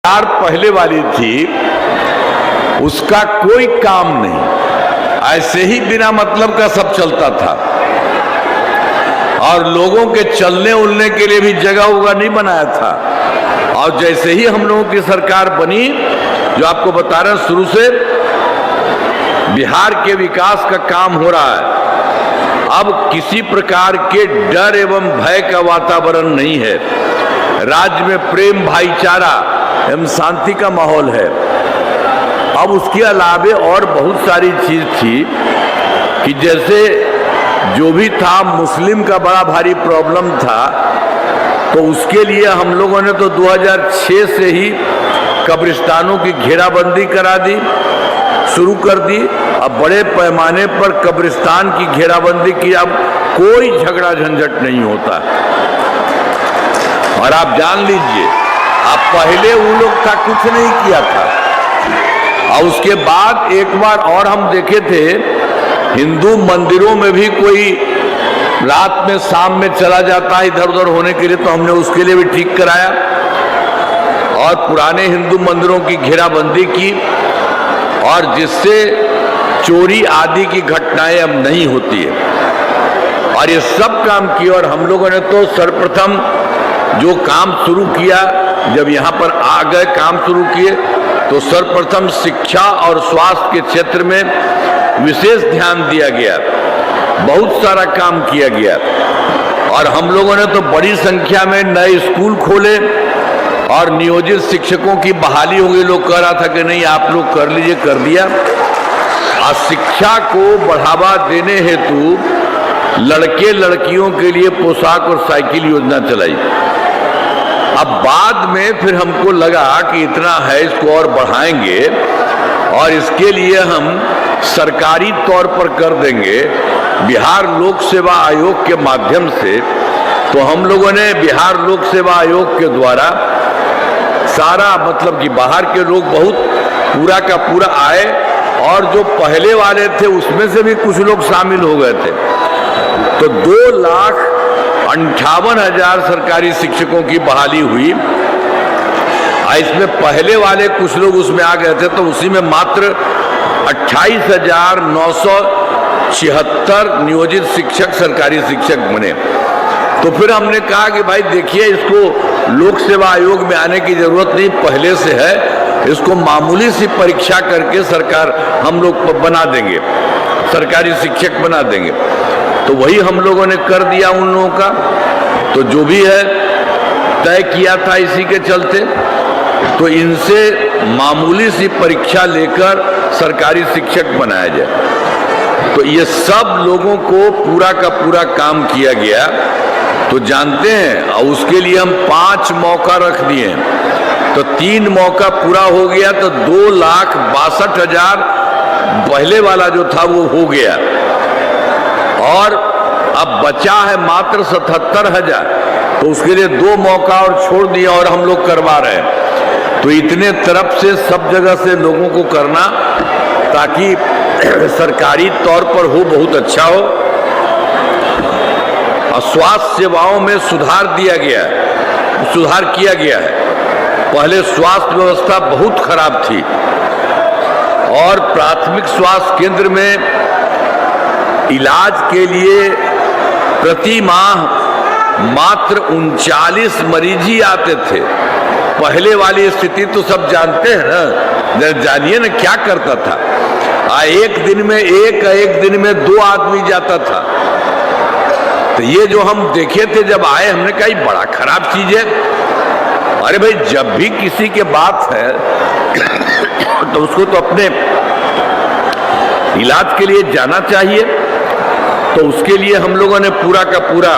सरकार पहले वाली थी उसका कोई काम नहीं, ऐसे ही बिना मतलब का सब चलता था और लोगों के चलने उलने के लिए भी जगह उगा नहीं बनाया था। और जैसे ही हम लोगों की सरकार बनी, जो आपको बता रहे हैं शुरू से बिहार के विकास का काम हो रहा है। अब किसी प्रकार के डर एवं भय का वातावरण नहीं है, राज्य में प्रेम भाईचारा एवं शांति का माहौल है। अब उसके अलावे और बहुत सारी चीज थी कि जैसे जो भी था, मुस्लिम का बड़ा भारी प्रॉब्लम था, तो उसके लिए हम लोगों ने तो 2006 से ही कब्रिस्तानों की घेराबंदी करा दी, शुरू कर दी। अब बड़े पैमाने पर कब्रिस्तान की घेराबंदी की, अब कोई झगड़ा झंझट नहीं होता। और आप जान लीजिए, अब पहले वो लोग था कुछ नहीं किया था, और उसके बाद एक बार और हम देखे थे, हिंदू मंदिरों में भी कोई रात में शाम में चला जाता है इधर उधर होने के लिए, तो हमने उसके लिए भी ठीक कराया और पुराने हिंदू मंदिरों की घेराबंदी की, और जिससे चोरी आदि की घटनाएं अब नहीं होती है। और ये सब काम किया। और हम लोगों ने तो सर्वप्रथम जो काम शुरू किया, जब यहाँ पर आ गए काम शुरू किए, तो सर्वप्रथम शिक्षा और स्वास्थ्य के क्षेत्र में विशेष ध्यान दिया गया, बहुत सारा काम किया गया। और हम लोगों ने तो बड़ी संख्या में नए स्कूल खोले और नियोजित शिक्षकों की बहाली हो गई। लोग कह रहा था कि नहीं आप लोग कर लीजिए, कर दिया। और शिक्षा को बढ़ावा देने हेतु लड़के लड़कियों के लिए पोशाक और साइकिल योजना चलाई। अब बाद में फिर हमको लगा कि इतना है, इसको और बढ़ाएंगे और इसके लिए हम सरकारी तौर पर कर देंगे बिहार लोक सेवा आयोग के माध्यम से। तो हम लोगों ने बिहार लोक सेवा आयोग के द्वारा सारा, मतलब कि बाहर के लोग बहुत पूरा का पूरा आए, और जो पहले वाले थे उसमें से भी कुछ लोग शामिल हो गए थे। तो 2,58,000 सरकारी शिक्षकों की बहाली हुई। इसमें पहले वाले कुछ लोग उसमें आ गए थे, तो उसी में मात्र 28,976 नियोजित शिक्षक सरकारी शिक्षक बने। तो फिर हमने कहा कि भाई देखिए, इसको लोक सेवा आयोग में आने की जरूरत नहीं, पहले से है, इसको मामूली सी परीक्षा करके सरकार हम लोग बना देंगे, सरकारी शिक्षक बना देंगे। तो वही हम लोगों ने कर दिया उन लोगों का। तो जो भी है तय किया था इसी के चलते, तो इनसे मामूली सी परीक्षा लेकर सरकारी शिक्षक बनाया जाए। तो ये सब लोगों को पूरा का पूरा काम किया गया। तो जानते हैं, और उसके लिए हम 5 मौका रख दिए, तो 3 मौका पूरा हो गया, तो 2,62,000 पहले वाला जो था वो हो गया। और अब बचा है मात्र 77,000, तो उसके लिए 2 मौका और छोड़ दिया और हम लोग करवा रहे हैं। तो इतने तरफ से सब जगह से लोगों को करना, ताकि सरकारी तौर पर हो, बहुत अच्छा हो। और स्वास्थ्य सेवाओं में सुधार दिया गया है, सुधार किया गया है। पहले स्वास्थ्य व्यवस्था बहुत खराब थी और प्राथमिक स्वास्थ्य केंद्र में इलाज के लिए प्रति माह मात्र 39 मरीज ही आते थे। पहले वाली स्थिति तो सब जानते हैं ना, जानिए ना क्या करता था। एक दिन में एक दिन में 2 आदमी जाता था। तो ये जो हम देखे थे जब आए, हमने कहा ये बड़ा खराब चीज है। अरे भाई, जब भी किसी के बात है तो उसको तो अपने इलाज के लिए जाना चाहिए। तो उसके लिए हम लोगों ने पूरा का पूरा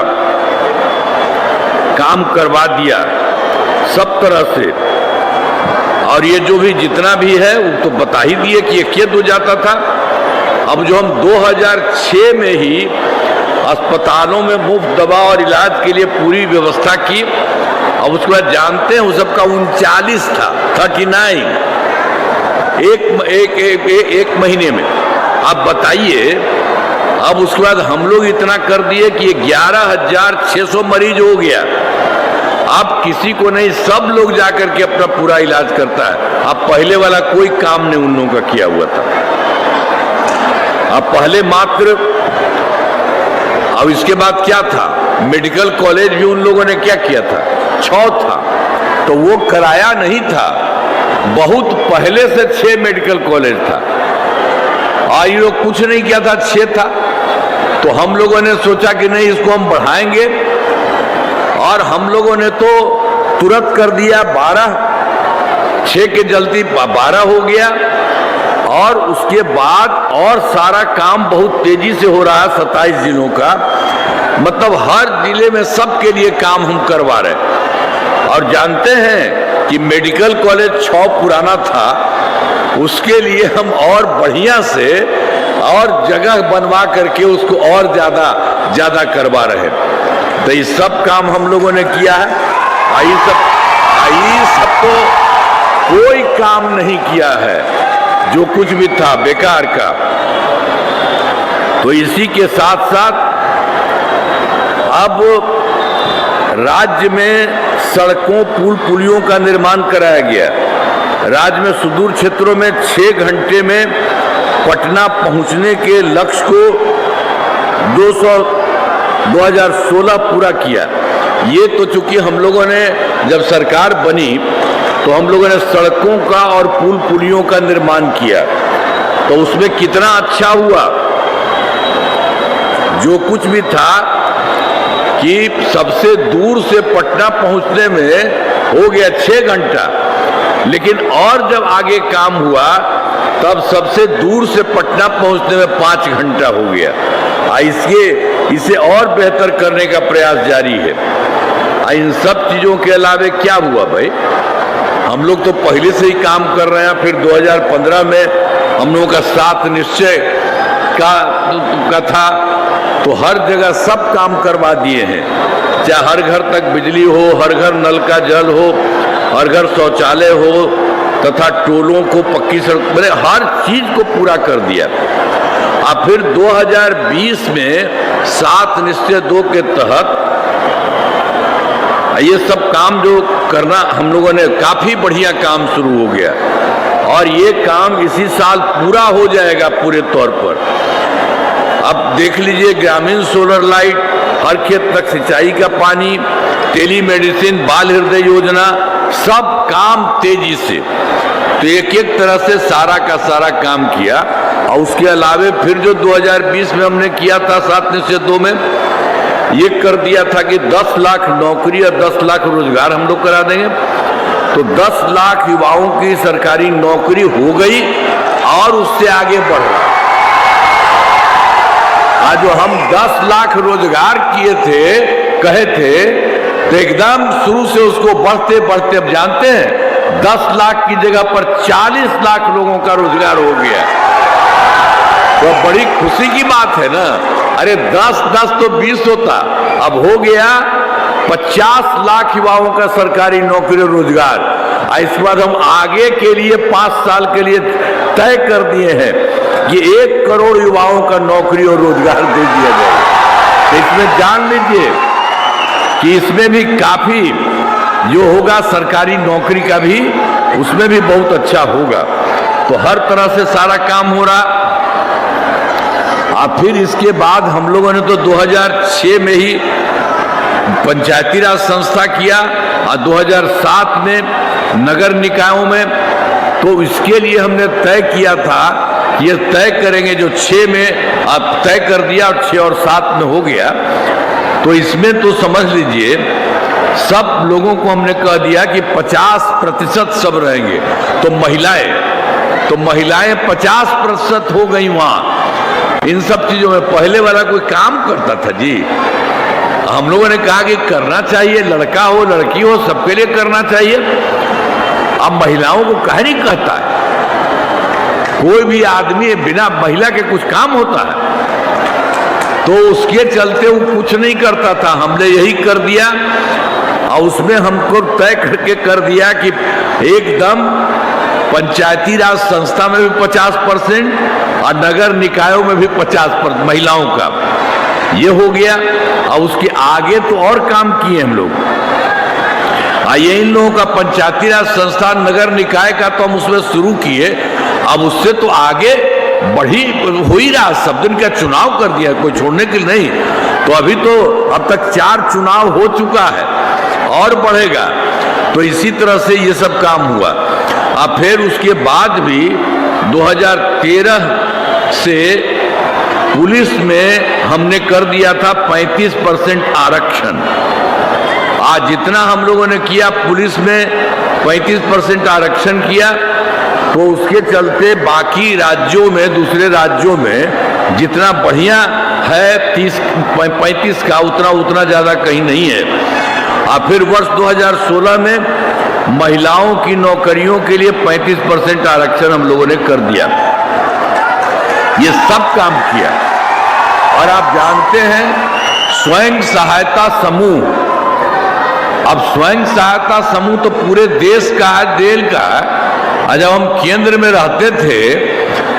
काम करवा दिया सब तरह से। और ये जो भी जितना भी है वो तो बता ही दिए कि ये खेत हो जाता था। अब जो हम 2006 में ही अस्पतालों में मुफ्त दवा और इलाज के लिए पूरी व्यवस्था की, अब उसके बाद जानते हैं वो सबका 39 था, 39 एक महीने में। आप बताइए, अब उसके बाद हम लोग इतना कर दिए कि 11,600 मरीज हो गया। अब किसी को नहीं, सब लोग जाकर के अपना पूरा इलाज करता है। अब पहले वाला कोई काम नहीं उन लोगों का किया हुआ था। अब पहले मात्र, अब इसके बाद क्या था, मेडिकल कॉलेज भी उन लोगों ने क्या किया था, 6 था, तो वो कराया नहीं था। बहुत पहले से 6 मेडिकल कॉलेज था और ये लोग कुछ नहीं किया था, 6 था। तो हम लोगों ने सोचा कि नहीं, इसको हम बढ़ाएंगे, और हम लोगों ने तो तुरंत कर दिया 12, 6 के जल्दी 12 हो गया। और उसके बाद और सारा काम बहुत तेजी से हो रहा है 27 जिलों का, मतलब हर जिले में सबके लिए काम हम करवा रहे हैं। और जानते हैं कि मेडिकल कॉलेज 6 पुराना था, उसके लिए हम और बढ़िया से और जगह बनवा करके उसको और ज्यादा करवा रहे हैं। तो ये सब काम हम लोगों ने किया है। ये सब तो कोई काम नहीं किया है, जो कुछ भी था बेकार का। तो इसी के साथ साथ अब राज्य में सड़कों, पुल पुलियों का निर्माण कराया गया। राज्य में सुदूर क्षेत्रों में 6 घंटे में पटना पहुंचने के लक्ष्य को 2016 पूरा किया। ये तो चूंकि हम लोगों ने जब सरकार बनी तो हम लोगों ने सड़कों का और पुल पुलियों का निर्माण किया, तो उसमें कितना अच्छा हुआ। जो कुछ भी था कि सबसे दूर से पटना पहुंचने में हो गया 6 घंटा, लेकिन और जब आगे काम हुआ तब सबसे दूर से पटना पहुंचने में 5 घंटा हो गया। इसे और बेहतर करने का प्रयास जारी है। इन सब चीजों के अलावे क्या हुआ भाई, हम लोग तो पहले से ही काम कर रहे हैं। फिर 2015 में हम लोगों का 7 निश्चय का था, तो हर जगह सब काम करवा दिए हैं। चाहे हर घर तक बिजली हो, हर घर नल का जल हो, हर घर शौचालय हो, तथा टोलों को पक्की सड़क, मैंने हर चीज को पूरा कर दिया। अब फिर 2020 में 7 निश्चय 2 के तहत ये सब काम जो करना हम लोगों ने, काफी बढ़िया काम शुरू हो गया, और ये काम इसी साल पूरा हो जाएगा पूरे तौर पर। अब देख लीजिए, ग्रामीण सोलर लाइट, हर खेत तक सिंचाई का पानी, टेलीमेडिसिन, बाल हृदय योजना, सब काम तेजी से। तो एक तरह से सारा का सारा काम किया। और उसके अलावे फिर जो 2020 में हमने किया था 7 निश्चय 2 में, ये कर दिया था कि 10 लाख नौकरी और 10 लाख रोजगार हम लोग करा देंगे। तो 10 लाख युवाओं की सरकारी नौकरी हो गई और उससे आगे बढ़ रहा। आज जो हम 10 लाख रोजगार किए थे, कहे थे, तो एकदम शुरू से उसको बढ़ते बढ़ते अब जानते हैं 10 लाख की जगह पर 40 लाख लोगों का रोजगार हो गया। तो बड़ी खुशी की बात है ना। अरे 10 तो 20 होता, अब हो गया 50 लाख युवाओं का सरकारी नौकरी और रोजगार। इसके बाद हम आगे के लिए 5 साल के लिए तय कर दिए हैं कि 1 करोड़ युवाओं का नौकरी और रोजगार दे दिया जाए। इसमें जान लीजिए कि इसमें भी काफी जो होगा सरकारी नौकरी का भी, उसमें भी बहुत अच्छा होगा। तो हर तरह से सारा काम हो रहा। फिर इसके बाद हम लोगों ने तो 2006 में ही पंचायती राज संस्था किया और 2007 में नगर निकायों में। तो इसके लिए हमने तय किया था कि ये तय करेंगे, जो 6 में अब तय कर दिया और 6 और 7 में हो गया। तो इसमें तो समझ लीजिए सब लोगों को हमने कह दिया कि 50% सब रहेंगे। तो महिलाएं 50% हो गई वहां। इन सब चीजों में पहले वाला कोई काम करता था जी। हम लोगों ने कहा कि करना चाहिए, लड़का हो लड़की हो सबके लिए करना चाहिए। अब महिलाओं को कह नहीं कहता है, कोई भी आदमी बिना महिला के कुछ काम होता है? तो उसके चलते वो कुछ नहीं करता था। हमने यही कर दिया और उसमें हमको तय करके कर दिया कि एकदम पंचायती राज संस्था में भी 50% और नगर निकायों में भी 50% महिलाओं का ये हो गया। और उसके आगे तो और काम किए हम लोग। ये इन लोगों का पंचायती राज संस्थान नगर निकाय का तो हम उसमें शुरू किए, अब उससे तो आगे बढ़ी हो ही रहा, सब दिन का चुनाव कर दिया, कोई छोड़ने के लिए नहीं। तो अभी तो अब तक 4 चुनाव हो चुका है और बढ़ेगा। तो इसी तरह से ये सब काम हुआ। अब फिर उसके बाद भी 2013 से पुलिस में हमने कर दिया था 35% आरक्षण। आज जितना हम लोगों ने किया पुलिस में 35% आरक्षण किया, तो उसके चलते बाकी राज्यों में, दूसरे राज्यों में जितना बढ़िया है 30-35 का, उतना ज़्यादा कहीं नहीं है। और फिर वर्ष 2016 में महिलाओं की नौकरियों के लिए 35% आरक्षण हम लोगों ने कर दिया। ये सब काम किया। और आप जानते हैं स्वयं सहायता समूह, अब स्वयं सहायता समूह तो पूरे देश का है, देश का है। जब हम केंद्र में रहते थे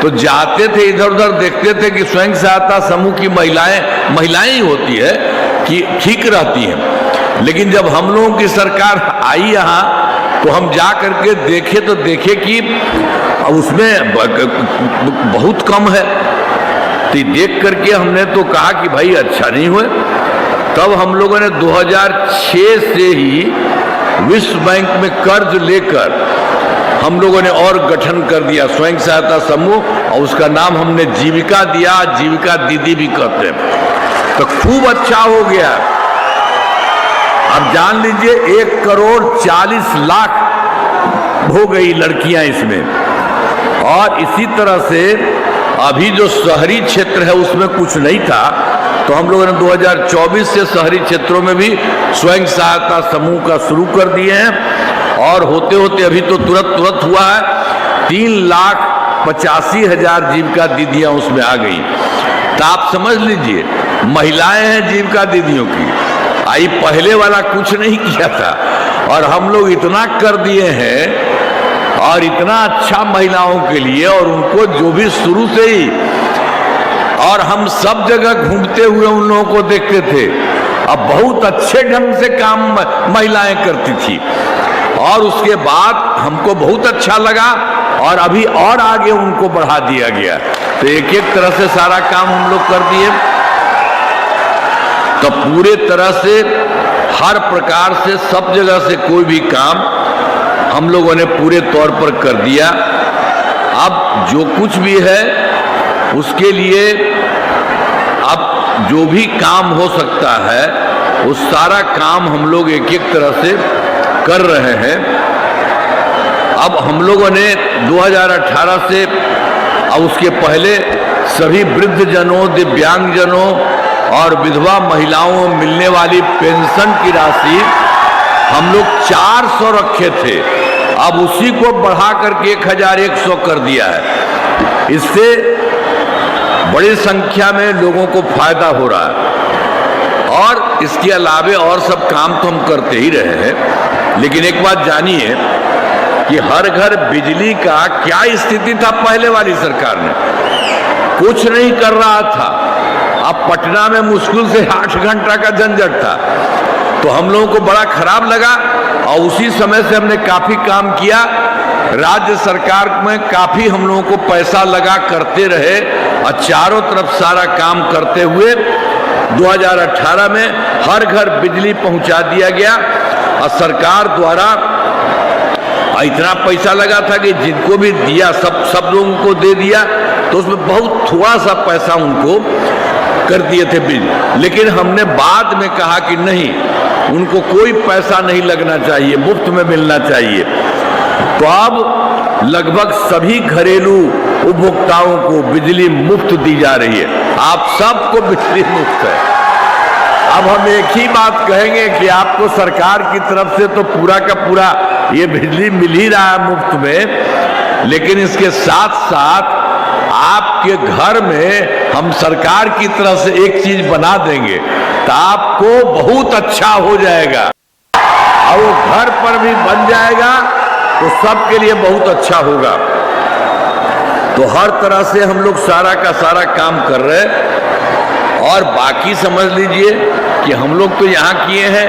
तो जाते थे इधर उधर, देखते थे कि स्वयं सहायता समूह की महिलाएं ही होती है कि ठीक रहती हैं। लेकिन जब हम लोगों की सरकार आई यहाँ, तो हम जा करके देखे कि उसमें बहुत कम है। तो देख करके हमने तो कहा कि भाई अच्छा नहीं हुए। तब हम लोगों ने 2006 से ही विश्व बैंक में कर्ज लेकर हम लोगों ने और गठन कर दिया स्वयं सहायता समूह, और उसका नाम हमने जीविका दिया, जीविका दीदी भी कहते हैं। तो खूब अच्छा हो गया। अब जान लीजिए 1,40,00,000 हो गई लड़कियां इसमें। और इसी तरह से अभी जो शहरी क्षेत्र है उसमें कुछ नहीं था, तो हम लोगों ने 2024 से शहरी क्षेत्रों में भी स्वयं सहायता समूह का शुरू कर दिए हैं। और होते होते अभी तो तुरंत हुआ है, 3,85,000 जीविका दीदियां उसमें आ गई। तो आप समझ लीजिए महिलाएं हैं जीविका दीदियों की। आई पहले वाला कुछ नहीं किया था, और हम लोग इतना कर दिए हैं और इतना अच्छा महिलाओं के लिए, और उनको जो भी शुरू से ही, और हम सब जगह घूमते हुए उन लोगों को देखते थे। अब बहुत अच्छे ढंग से काम महिलाएं करती थी, और उसके बाद हमको बहुत अच्छा लगा, और अभी और आगे उनको बढ़ा दिया गया। तो एक एक तरह से सारा काम हम लोग कर दिए। तो पूरे तरह से हर प्रकार से सब जगह से कोई भी काम हम लोगों ने पूरे तौर पर कर दिया। अब जो कुछ भी है उसके लिए अब जो भी काम हो सकता है वो सारा काम हम लोग एक एक तरह से कर रहे हैं। अब हम लोगों ने 2018 से और उसके पहले सभी वृद्धजनों, दिव्यांगजनों और विधवा महिलाओं को मिलने वाली पेंशन की राशि हम लोग 400 रखे थे, अब उसी को बढ़ा करके 1,100 कर दिया है। इससे बड़ी संख्या में लोगों को फायदा हो रहा है। और इसके अलावे और सब काम तो हम करते ही रहे हैं। लेकिन एक बात जानिए कि हर घर बिजली का क्या स्थिति था पहले वाली सरकार में, कुछ नहीं कर रहा था। अब पटना में मुश्किल से 8 घंटा का झंझट था, तो हम लोगों को बड़ा खराब लगा, और उसी समय से हमने काफी काम किया। राज्य सरकार में काफी हम लोगों को पैसा लगा करते रहे, और चारों तरफ सारा काम करते हुए 2018 में हर घर बिजली पहुंचा दिया गया। और सरकार द्वारा इतना पैसा लगा था कि जिनको भी दिया सब लोगों को दे दिया, तो उसमें बहुत थोड़ा सा पैसा उनको कर दिए थे बिल। लेकिन हमने बाद में कहा कि नहीं, उनको कोई पैसा नहीं लगना चाहिए, मुफ्त में मिलना चाहिए। तो अब लगभग सभी घरेलू उपभोक्ताओं को बिजली मुफ्त दी जा रही है। आप सबको बिजली मुफ्त है। अब हम एक ही बात कहेंगे कि आपको सरकार की तरफ से तो पूरा का पूरा ये बिजली मिल ही रहा है मुफ्त में, लेकिन इसके साथ साथ आपके घर में हम सरकार की तरफ से एक चीज बना देंगे, तो आपको बहुत अच्छा हो जाएगा, और वो घर पर भी बन जाएगा, तो सबके लिए बहुत अच्छा होगा। तो हर तरह से हम लोग सारा का सारा काम कर रहे हैं। और बाकी समझ लीजिए कि हम लोग तो यहाँ किए हैं,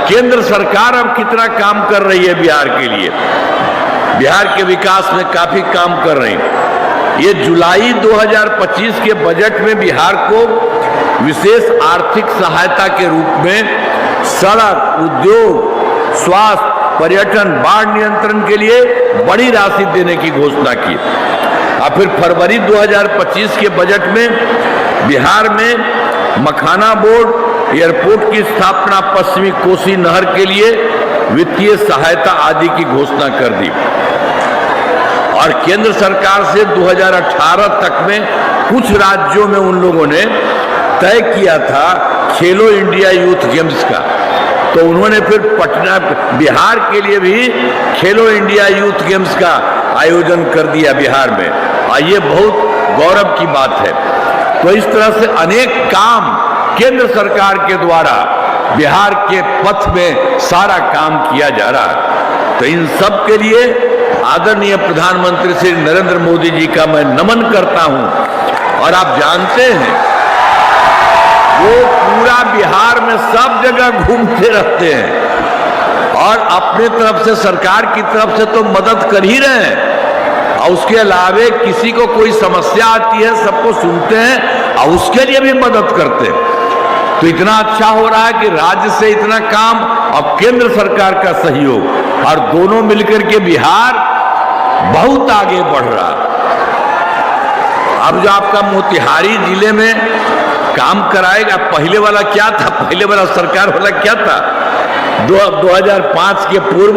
केंद्र सरकार अब कितना काम कर रही है बिहार के लिए, बिहार के विकास में काफी काम कर रही है। ये जुलाई 2025 के बजट में बिहार को विशेष आर्थिक सहायता के रूप में सड़क, उद्योग, स्वास्थ्य, पर्यटन, बाढ़ नियंत्रण के लिए बड़ी राशि देने की घोषणा की। और फिर फरवरी 2025 के बजट में बिहार में मखाना बोर्ड, एयरपोर्ट की स्थापना, पश्चिमी कोसी नहर के लिए वित्तीय सहायता आदि की घोषणा कर दी। और केंद्र सरकार से 2018 तक में कुछ राज्यों में उन लोगों ने तय किया था खेलो इंडिया यूथ गेम्स का, तो उन्होंने फिर पटना, बिहार के लिए भी खेलो इंडिया यूथ गेम्स का आयोजन कर दिया बिहार में, और ये बहुत गौरव की बात है। तो इस तरह से अनेक काम केंद्र सरकार के द्वारा बिहार के पथ में सारा काम किया जा रहा है। तो इन सब के लिए आदरणीय प्रधानमंत्री श्री नरेंद्र मोदी जी का मैं नमन करता हूं। और आप जानते हैं वो पूरा बिहार में सब जगह घूमते रहते हैं और अपने तरफ से, सरकार की तरफ से तो मदद कर ही रहे हैं, और उसके अलावे किसी को कोई समस्या आती है सबको सुनते हैं और उसके लिए भी मदद करते हैं। तो इतना अच्छा हो रहा है कि राज्य से इतना काम और केंद्र सरकार का सहयोग, और दोनों मिलकर के बिहार बहुत आगे बढ़ रहा है। अब जो आपका मोतिहारी जिले में काम कराएगा, पहले वाला क्या था, पहले वाला सरकार वाला क्या था, 2005 के पूर्व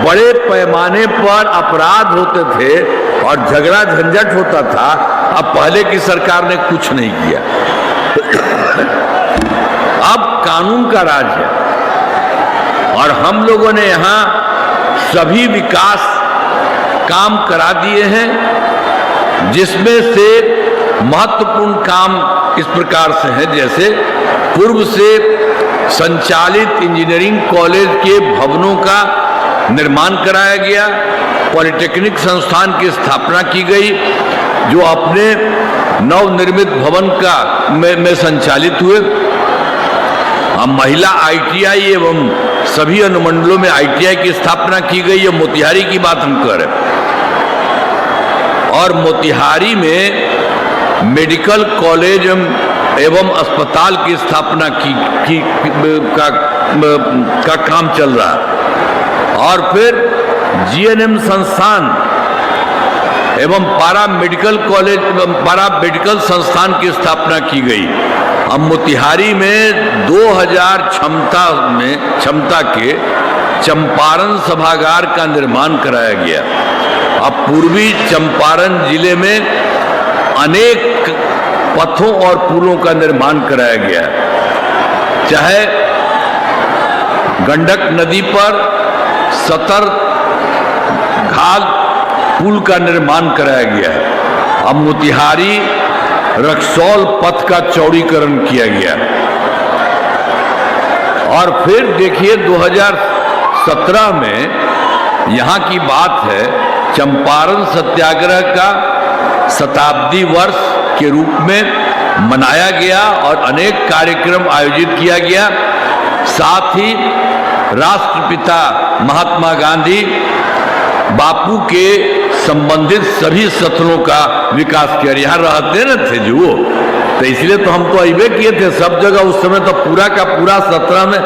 बड़े पैमाने पर अपराध होते थे और झगड़ा झंझट होता था। अब पहले की सरकार ने कुछ नहीं किया। अब कानून का राज है और हम लोगों ने यहाँ सभी विकास काम करा दिए हैं, जिसमें से महत्वपूर्ण काम इस प्रकार से है, जैसे पूर्व से संचालित इंजीनियरिंग कॉलेज के भवनों का निर्माण कराया गया, पॉलिटेक्निक संस्थान की स्थापना की गई जो अपने नवनिर्मित भवन का में संचालित हुए। अब महिला ITI एवं सभी अनुमंडलों में ITI की स्थापना की गई है। मोतिहारी की बात हम कर रहे हैं, और मोतिहारी में मेडिकल कॉलेज एवं अस्पताल की स्थापना का काम चल रहा है। और फिर GNM संस्थान एवं पारा मेडिकल कॉलेज, पारा मेडिकल संस्थान की स्थापना की गई। अब मोतिहारी में 2000 क्षमता के चंपारण सभागार का निर्माण कराया गया। अब पूर्वी चंपारण जिले में अनेक पथों और पुलों का निर्माण कराया गया, चाहे गंडक नदी पर सतर घाट पुल का निर्माण कराया गया है। अब मोतिहारी रक्सौल पथ का चौड़ीकरण किया गया। और फिर देखिए 2017 में यहाँ की बात है, चंपारण सत्याग्रह का शताब्दी वर्ष के रूप में मनाया गया और अनेक कार्यक्रम आयोजित किया गया। साथ ही राष्ट्रपिता महात्मा गांधी बापू के संबंधित सभी स्थलों का विकास किया। यहाँ रहते न थे जो, तो इसलिए तो हम तो अइबे किए थे सब जगह उस समय, तो पूरा का पूरा 17 में